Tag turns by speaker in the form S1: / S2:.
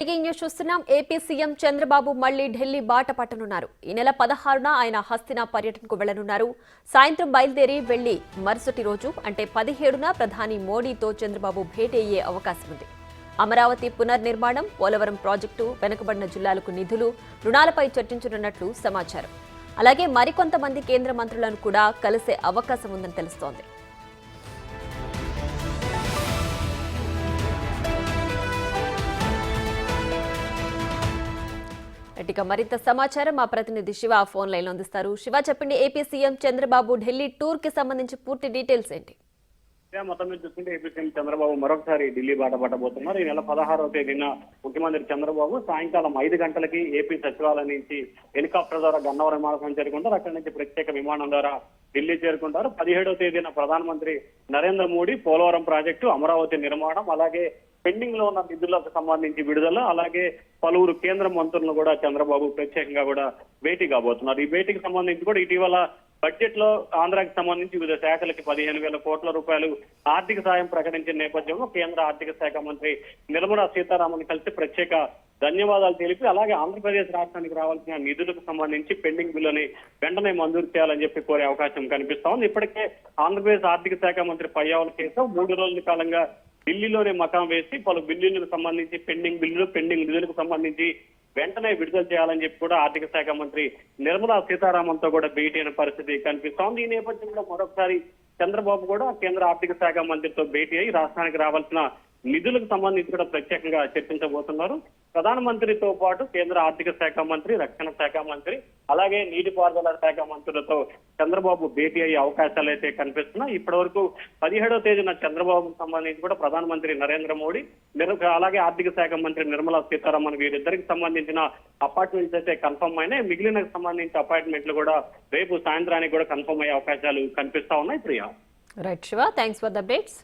S1: Breaking news చూస్తున్నాం. AP CM Chandrababu మళ్లీ ఢిల్లీ బాట పట్టనున్నారు. ఈ నెల 16న ఆయన హస్తినా పర్యటనకు వెళ్లనున్నారు. సాయంత్రం బయలుదేరి వెళ్లి మరుసటి రోజు అంటే 17న ప్రధాని మోడీతో చంద్రబాబు భేటీ అయ్యే అవకాశం ఉంది. అమరావతి పునర్నిర్మాణం, పోలవరం ప్రాజెక్టు, వెనుకబడిన జిల్లాలకు నిధులు, రుణాలపై చర్చించనున్నట్లు సమాచారం. అలాగే మరికొంతమంది కేంద్ర మంత్రులను కూడా కలిసే అవకాశం ఉందని తెలుస్తోంది. ఇక మరింత సమాచారం మా ప్రతినిధి శివ ఫోన్ లైన్ లో అందిస్తారు. శివ, చెప్పండి, AP CM Chandrababu Delhi tour కి సంబంధించి పూర్తి డీటెయిల్స్ ఏంటి?
S2: మొత్తం మీద చూస్తుంటే ఏపీ సీఎం చంద్రబాబు మరొకసారి ఢిల్లీ బాట పట్టబోతున్నారు. ఈ నెల 16వ తేదీన ముఖ్యమంత్రి చంద్రబాబు సాయంకాలం 5 గంటలకి ఏపీ సచివాలయం నుంచి హెలికాప్టర్ ద్వారా గన్నవరం విమానాశ్రయం చేరుకుంటారు. అక్కడి నుంచి ప్రత్యేక విమానం ద్వారా ఢిల్లీ చేరుకుంటారు. 17వ తేదీన ప్రధానమంత్రి నరేంద్ర మోడీ పోలవరం ప్రాజెక్టు, అమరావతి నిర్మాణం, అలాగే పెండింగ్ లో ఉన్న నిధులకు సంబంధించి విడుదల, అలాగే పలువురు కేంద్ర మంత్రులను కూడా చంద్రబాబు ప్రత్యేకంగా కూడా భేటీ కాబోతున్నారు. ఈ భేటీకి సంబంధించి కూడా ఇటీవల బడ్జెట్ లో ఆంధ్రాకి సంబంధించి వివిధ శాఖలకి 15,000 కోట్ల రూపాయలు ఆర్థిక సాయం ప్రకటించిన నేపథ్యంలో కేంద్ర ఆర్థిక శాఖ మంత్రి నిర్మలా సీతారామన్ కలిసి ప్రత్యేక ధన్యవాదాలు తెలిపి, అలాగే ఆంధ్రప్రదేశ్ రాష్ట్రానికి రావాల్సిన నిధులకు సంబంధించి పెండింగ్ బిల్లుని వెంటనే మంజూరు చేయాలని చెప్పి కోరే అవకాశం కనిపిస్తా ఉంది. ఇప్పటికే ఆంధ్రప్రదేశ్ ఆర్థిక శాఖ మంత్రి పయ్యావుల కేశవ్ 3 రోజుల కాలంగా ఢిల్లీలోనే మకాం వేసి పలు బిల్లులకు సంబంధించి పెండింగ్ నిధులకు సంబంధించి వెంటనే విడుదల చేయాలని చెప్పి కూడా ఆర్థిక శాఖ మంత్రి నిర్మలా సీతారామన్ తో కూడా భేటీ అయిన పరిస్థితి కనిపిస్తోంది. ఈ నేపథ్యంలో మరొకసారి చంద్రబాబు కూడా కేంద్ర ఆర్థిక శాఖ మంత్రితో భేటీ అయి రాష్ట్రానికి రావాల్సిన నిధులకు సంబంధించి కూడా ప్రత్యేకంగా చర్చించబోతున్నారు. ప్రధానమంత్రితో పాటు కేంద్ర ఆర్థిక శాఖ మంత్రి, రక్షణ శాఖ మంత్రి, అలాగే నీటిపారుదల శాఖ మంత్రులతో చంద్రబాబు భేటీ అయ్యే అవకాశాలు అయితే కనిపిస్తున్నాయి. ఇప్పటి వరకు 17వ తేదీన చంద్రబాబుకు సంబంధించి కూడా ప్రధానమంత్రి నరేంద్ర మోడీ, అలాగే ఆర్థిక శాఖ మంత్రి నిర్మలా సీతారామన్ వీరిద్దరికి సంబంధించిన అపార్ట్మెంట్స్ అయితే కన్ఫర్మ్ అయినాయి. మిగిలిన సంబంధించిన అపార్ట్మెంట్లు కూడా రేపు సాయంత్రానికి కూడా కన్ఫర్మ్ అయ్యే అవకాశాలు కనిపిస్తా ఉన్నాయి. Priya.
S1: Right Shiva, thanks for the updates.